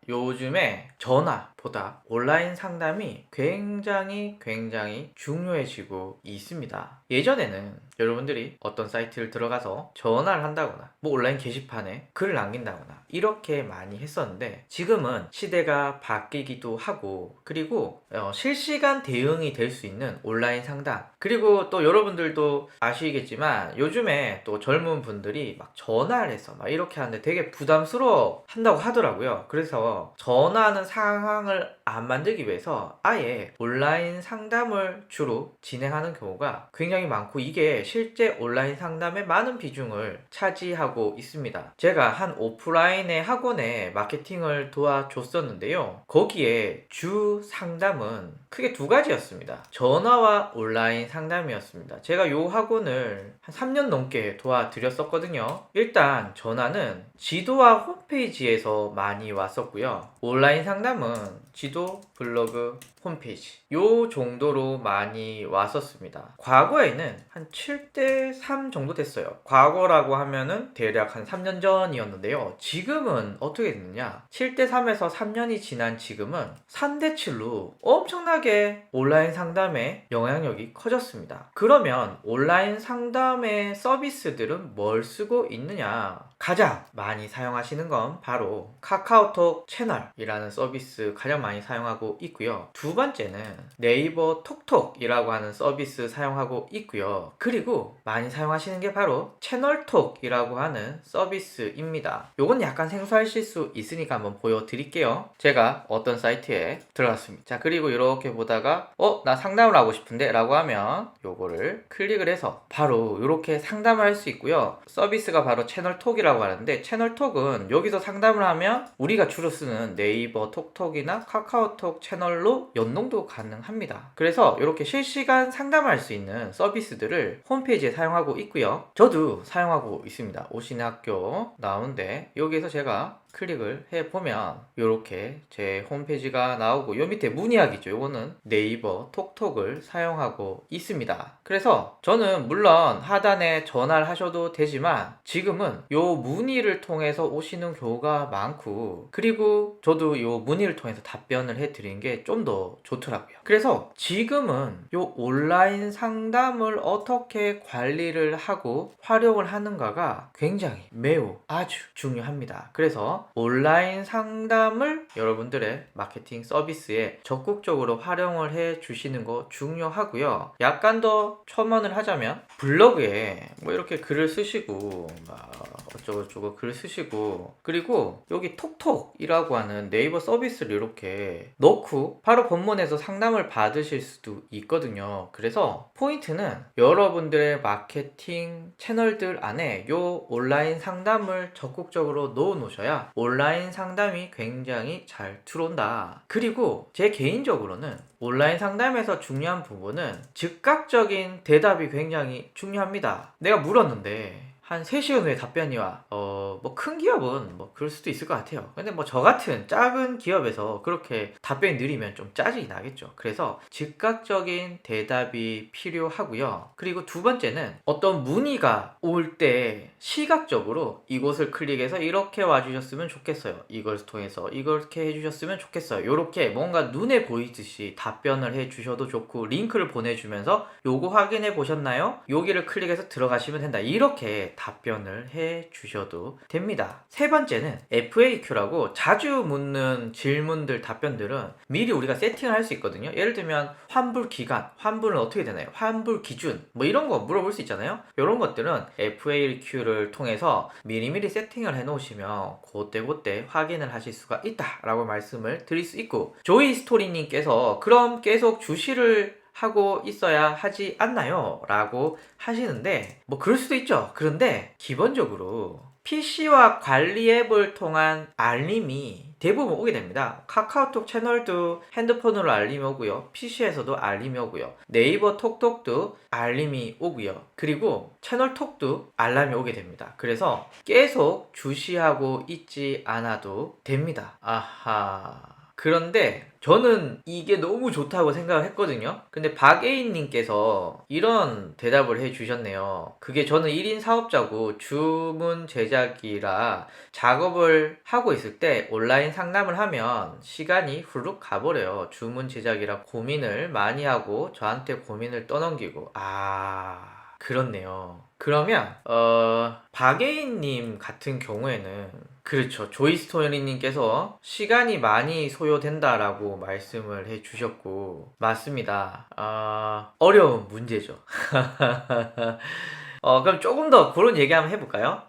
요즘에 전화보다 온라인 상담이 굉장히 중요해지고 있습니다. 예전에는 여러분들이 어떤 사이트를 들어가서 전화를 한다거나 뭐 온라인 게시판에 글을 남긴다거나 이렇게 많이 했었는데, 지금은 시대가 바뀌기도 하고, 그리고 실시간 대응이 될 수 있는 온라인 상담, 그리고 또 여러분들도 아시겠지만 요즘에 또 젊은 분들이 막 전화를 해서 막 이렇게 하는데 되게 부담스러워 한다고 하더라고요. 그래서 전화하는 상황을 안 만들기 위해서 아예 온라인 상담을 주로 진행하는 경우가 굉장히 많고, 이게 실제 온라인 상담의 많은 비중을 차지하고 있습니다. 제가 한 오프라인의 학원에 마케팅을 도와줬었는데요, 거기에 주 상담은 크게 두 가지였습니다. 전화와 온라인 상담이었습니다. 제가 요 학원을 한 3년 넘게 도와드렸었거든요. 일단 전화는 지도와 홈페이지에서 많이 왔었고요, 온라인 상담은 지도, 블로그, 홈페이지 요 정도로 많이 왔었습니다. 과거에는 한 7대3 정도 됐어요. 과거라고 하면은 대략 한 3년 전이었는데요, 지금은 어떻게 됐느냐, 7대3에서 3년이 지난 지금은 3대7로 엄청나게 온라인 상담의 영향력이 커졌습니다. 그러면 온라인 상담의 서비스들은 뭘 쓰고 있느냐, 가장 많이 사용하시는 건 바로 카카오톡 채널이라는 서비스 가장 많이 사용하고 있고요. 두 번째는 네이버 톡톡이라고 하는 서비스 사용하고 있고요. 그리고 많이 사용하시는 게 바로 채널톡이라고 하는 서비스입니다. 요건 약간 생소하실 수 있으니까 한번 보여드릴게요. 제가 어떤 사이트에 들어갔습니다. 자, 그리고 이렇게 보다가 나 상담을 하고 싶은데 라고 하면 요거를 클릭을 해서 바로 이렇게 상담을 할 수 있고요. 서비스가 바로 채널톡이라고 하는데, 채널톡은 여기서 상담을 하면 우리가 주로 쓰는 네이버 톡톡이나 카카오톡 채널로 연동도 가능합니다. 그래서 이렇게 실시간 상담을 할 수 있는 서비스들을 홈페이지에 사용하고 있고요. 저도 사용하고 있습니다. 오신의 학교 나오는데 여기에서 제가 클릭을 해보면 이렇게 제 홈페이지가 나오고, 요 밑에 문의하기죠. 요거는 네이버 톡톡을 사용하고 있습니다. 그래서 저는 물론 하단에 전화를 하셔도 되지만 지금은 요 문의를 통해서 오시는 경우가 많고, 그리고 저도 요 문의를 통해서 답변을 해드리는 게 좀 더 좋더라고요. 그래서 지금은 요 온라인 상담을 어떻게 관리를 하고 활용을 하는가가 굉장히 매우 아주 중요합니다. 그래서 온라인 상담을 여러분들의 마케팅 서비스에 적극적으로 활용을 해 주시는 거 중요하고요. 약간 더 첨언을 하자면 블로그에 뭐 이렇게 글을 쓰시고 막 어쩌고저쩌고 글을 쓰시고, 그리고 여기 톡톡이라고 하는 네이버 서비스를 이렇게 넣고 바로 본문에서 상담을 받으실 수도 있거든요. 그래서 포인트는 여러분들의 마케팅 채널들 안에 요 온라인 상담을 적극적으로 넣어 놓으셔야 온라인 상담이 굉장히 잘 들어온다. 그리고 제 개인적으로는 온라인 상담에서 중요한 부분은 즉각적인 대답이 굉장히 중요합니다. 내가 물었는데 한 3시간 후에 답변이 와. 뭐 큰 기업은 뭐 그럴 수도 있을 것 같아요. 근데 뭐 저 같은 작은 기업에서 그렇게 답변이 느리면 좀 짜증이 나겠죠. 그래서 즉각적인 대답이 필요하고요. 그리고 두 번째는 어떤 문의가 올 때 시각적으로 이곳을 클릭해서 이렇게 와주셨으면 좋겠어요, 이걸 통해서 이렇게 해주셨으면 좋겠어요, 이렇게 뭔가 눈에 보이듯이 답변을 해주셔도 좋고, 링크를 보내주면서 요거 확인해 보셨나요? 여기를 클릭해서 들어가시면 된다, 이렇게 답변을 해 주셔도 됩니다. 세 번째는 FAQ라고 자주 묻는 질문들, 답변들은 미리 우리가 세팅을 할 수 있거든요. 예를 들면 환불 기간, 환불은 어떻게 되나요? 환불 기준, 뭐 이런 거 물어볼 수 있잖아요. 이런 것들은 FAQ를 통해서 미리미리 세팅을 해 놓으시면 그때 확인을 하실 수가 있다라고 말씀을 드릴 수 있고, 조이 스토리님께서 그럼 계속 주시를 하고 있어야 하지 않나요? 라고 하시는데, 뭐 그럴 수도 있죠. 그런데 기본적으로 PC와 관리 앱을 통한 알림이 대부분 오게 됩니다. 카카오톡 채널도 핸드폰으로 알림이 오고요, PC에서도 알림이 오고요, 네이버 톡톡도 알림이 오고요, 그리고 채널톡도 알람이 오게 됩니다. 그래서 계속 주시하고 있지 않아도 됩니다. 아하, 그런데 저는 이게 너무 좋다고 생각을 했거든요. 근데 박애인님께서 이런 대답을 해주셨네요. 그게 저는 1인 사업자고 주문 제작이라 작업을 하고 있을 때 온라인 상담을 하면 시간이 후룩 가버려요. 주문 제작이라 고민을 많이 하고 저한테 고민을 떠넘기고. 그렇네요. 그러면 박예인님 같은 경우에는 그렇죠. 조이스토리님께서 시간이 많이 소요된다라고 말씀을 해주셨고 맞습니다. 어려운 문제죠. 그럼 조금 더 그런 얘기 한번 해볼까요?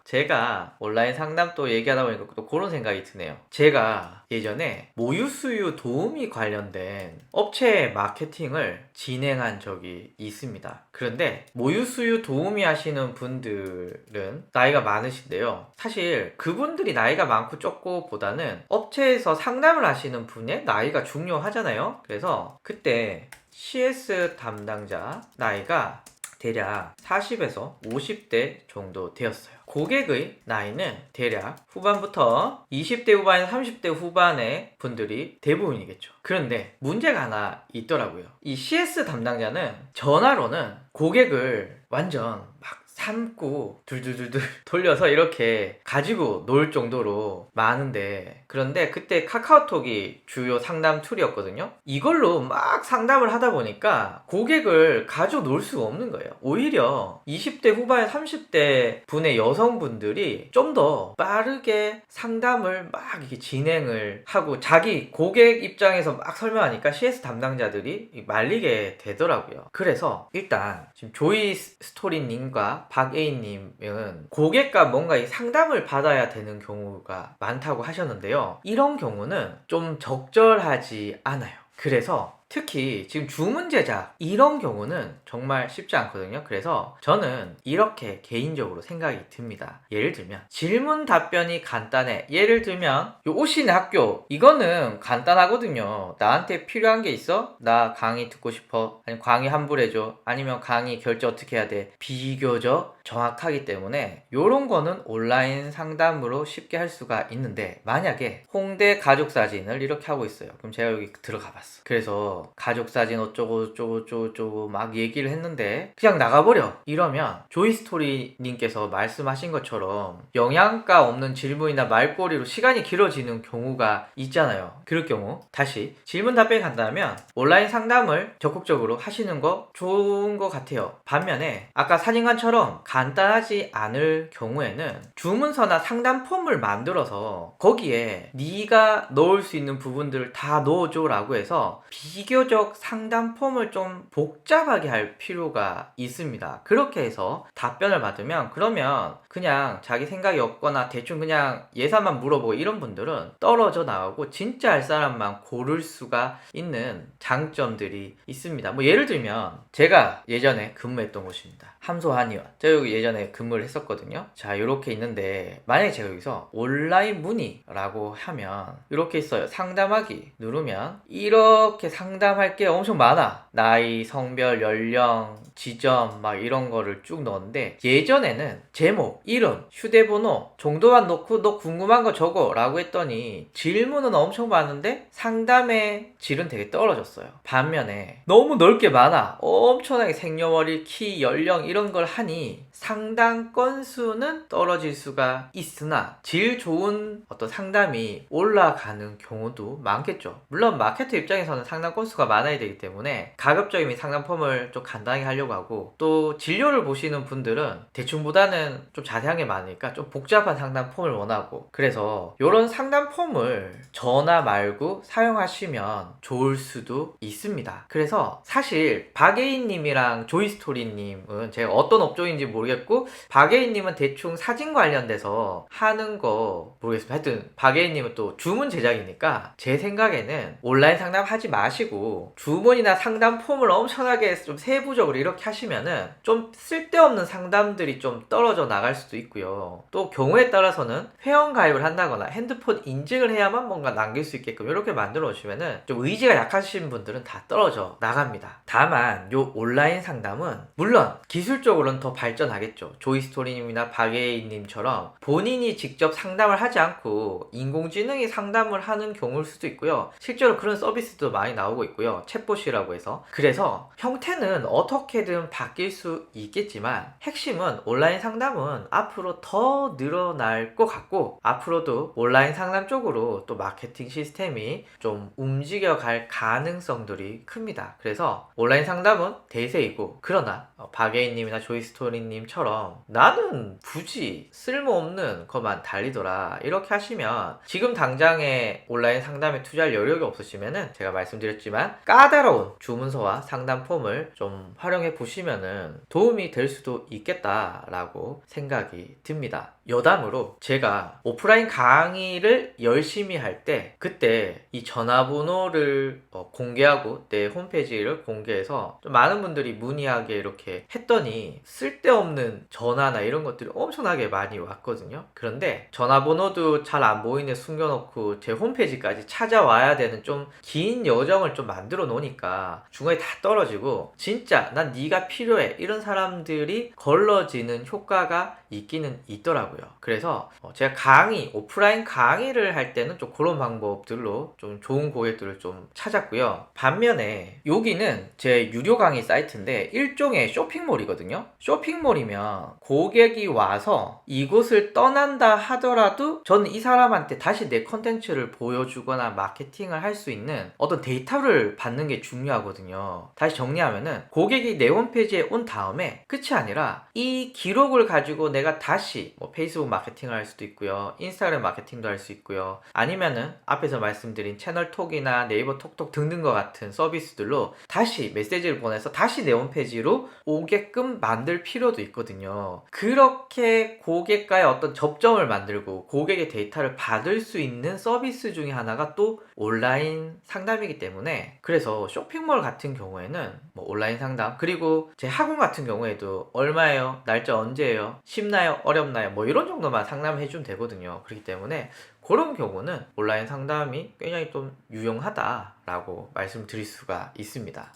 제가 온라인 상담 또 얘기하다 보니까 또 그런 생각이 드네요. 제가 예전에 모유수유 도우미 관련된 업체 마케팅을 진행한 적이 있습니다. 그런데 모유수유 도우미 하시는 분들은 나이가 많으신데요. 사실 그분들이 나이가 많고 적고 보다는 업체에서 상담을 하시는 분의 나이가 중요하잖아요. 그래서 그때 CS 담당자 나이가 대략 40에서 50대 정도 되었어요. 고객의 나이는 대략 후반부터 20대 후반에서 30대 후반의 분들이 대부분이겠죠. 그런데 문제가 하나 있더라고요. 이 CS 담당자는 전화로는 고객을 완전 막 삶고 둘둘둘둘 돌려서 이렇게 가지고 놀 정도로 많은데, 그런데 그때 카카오톡이 주요 상담 툴이었거든요. 이걸로 막 상담을 하다 보니까 고객을 가지고 놀 수가 없는 거예요. 오히려 20대 후반 30대 분의 여성분들이 좀 더 빠르게 상담을 막 이렇게 진행을 하고 자기 고객 입장에서 막 설명하니까 CS 담당자들이 말리게 되더라고요. 그래서 일단 지금 조이 스토리님과 박A님은 고객과 뭔가 이 상담을 받아야 되는 경우가 많다고 하셨는데요. 이런 경우는 좀 적절하지 않아요. 그래서 특히 지금 주문 제작 이런 경우는 정말 쉽지 않거든요. 그래서 저는 이렇게 개인적으로 생각이 듭니다. 예를 들면 질문 답변이 간단해. 예를 들면 요 오신의 학교 이거는 간단하거든요. 나한테 필요한 게 있어? 나 강의 듣고 싶어. 아니면 강의 환불해줘. 아니면 강의 결제 어떻게 해야 돼? 비교적 정확하기 때문에 요런 거는 온라인 상담으로 쉽게 할 수가 있는데, 만약에 홍대 가족 사진을 이렇게 하고 있어요. 그럼 제가 여기 들어가 봤어. 그래서 가족 사진 어쩌고 막 얘기를 했는데 그냥 나가버려. 이러면 조이스토리 님께서 말씀하신 것처럼 영양가 없는 질문이나 말꼬리로 시간이 길어지는 경우가 있잖아요. 그럴 경우 다시 질문 답변이 간다면 온라인 상담을 적극적으로 하시는 거 좋은 것 같아요. 반면에 아까 사진관처럼 간단하지 않을 경우에는 주문서나 상담 폼을 만들어서 거기에 네가 넣을 수 있는 부분들을 다 넣어줘 라고 해서 비교적 상담 폼을 좀 복잡하게 할 필요가 있습니다. 그렇게 해서 답변을 받으면 그러면 그냥 자기 생각이 없거나 대충 그냥 예산만 물어보고 이런 분들은 떨어져 나가고 진짜 할 사람만 고를 수가 있는 장점들이 있습니다. 뭐 예를 들면 제가 예전에 근무했던 곳입니다. 함소 한의원. 제가 여기 예전에 근무를 했었거든요. 자, 이렇게 있는데 만약에 제가 여기서 온라인 문의라고 하면 이렇게 있어요. 상담하기 누르면 이렇게 상담할 게 엄청 많아. 나이, 성별, 연령, 지점 막 이런 거를 쭉 넣었는데 예전에는 제목, 이름, 휴대번호 정도만 넣고 너 궁금한 거 적어 라고 했더니 질문은 엄청 많은데 상담의 질은 되게 떨어졌어요. 반면에 너무 넓게 많아. 엄청나게 생년월일, 키, 연령 이런 걸 하니 상담 건수는 떨어질 수가 있으나 질 좋은 어떤 상담이 올라가는 경우도 많겠죠. 물론 마케터 입장에서는 상담 건수가 많아야 되기 때문에 가급적이면 상담 폼을 좀 간단하게 하려고 하고, 또 진료를 보시는 분들은 대충보다는 좀 자세한 게 많으니까 좀 복잡한 상담 폼을 원하고, 그래서 이런 상담 폼을 전화 말고 사용하시면 좋을 수도 있습니다. 그래서 사실 박예인님이랑 조이스토리님은 제가 어떤 업종인지 모르겠고 박예인님은 대충 사진 관련돼서 하는 거 모르겠습니다. 하여튼 박예인님은 또 주문 제작이니까 제 생각에는 온라인 상담 하지 마시고 주문이나 상담 폼을 엄청나게 좀 세부적으로 이렇게 하시면은 좀 쓸데없는 상담들이 좀 떨어져 나갈 수도 있고요. 또 경우에 따라서는 회원 가입을 한다거나 핸드폰 인증을 해야만 뭔가 남길 수 있게끔 이렇게 만들어 놓으시면은 좀 의지가 약하신 분들은 다 떨어져 나갑니다. 다만 요 온라인 상담은 물론 기술적으로는 더 발전하겠죠. 나겠죠. 조이스토리님이나 박예인님처럼 본인이 직접 상담을 하지 않고 인공지능이 상담을 하는 경우일 수도 있고요. 실제로 그런 서비스도 많이 나오고 있고요. 챗봇이라고 해서. 그래서 형태는 어떻게든 바뀔 수 있겠지만 핵심은 온라인 상담은 앞으로 더 늘어날 것 같고, 앞으로도 온라인 상담 쪽으로 또 마케팅 시스템이 좀 움직여갈 가능성들이 큽니다. 그래서 온라인 상담은 대세이고, 그러나 박예인님이나 조이스토리님처럼 나는 굳이 쓸모없는 것만 달리더라 이렇게 하시면, 지금 당장에 온라인 상담에 투자할 여력이 없으시면은 제가 말씀드렸지만 까다로운 주문서와 상담 폼을 좀 활용해 보시면은 도움이 될 수도 있겠다라고 생각이 듭니다. 여담으로 제가 오프라인 강의를 열심히 할 때, 그때 이 전화번호를 공개하고 내 홈페이지를 공개해서 좀 많은 분들이 문의하게 이렇게 했더니 쓸데없는 전화나 이런 것들이 엄청나게 많이 왔거든요. 그런데 전화번호도 잘 안 보이는 숨겨놓고 제 홈페이지까지 찾아와야 되는 좀 긴 여정을 좀 만들어 놓으니까 중간에 다 떨어지고, 진짜 난 네가 필요해 이런 사람들이 걸러지는 효과가 있기는 있더라고요. 그래서 제가 오프라인 강의를 할 때는 좀 그런 방법들로 좀 좋은 고객들을 좀 찾았고요. 반면에 여기는 제 유료 강의 사이트인데 일종의 쇼핑몰이거든요. 쇼핑몰이면 고객이 와서 이곳을 떠난다 하더라도 저는 이 사람한테 다시 내 컨텐츠를 보여주거나 마케팅을 할 수 있는 어떤 데이터를 받는 게 중요하거든요. 다시 정리하면은, 고객이 내 홈페이지에 온 다음에 끝이 아니라 이 기록을 가지고 내가 다시 페이스북 마케팅을 할 수도 있고요, 인스타그램 마케팅도 할 수 있고요, 아니면은 앞에서 말씀드린 채널톡이나 네이버 톡톡 등등과 같은 서비스들로 다시 메시지를 보내서 다시 내 홈페이지로 오게끔 만들 필요도 있거든요. 그렇게 고객과의 어떤 접점을 만들고 고객의 데이터를 받을 수 있는 서비스 중에 하나가 또 온라인 상담이기 때문에, 그래서 쇼핑몰 같은 경우에는 온라인 상담, 그리고 제 학원 같은 경우에도 얼마예요? 날짜 언제예요? 쉽나요? 어렵나요? 이런 정도만 상담해 주면 되거든요. 그렇기 때문에 그런 경우는 온라인 상담이 굉장히 좀 유용하다라고 말씀드릴 수가 있습니다.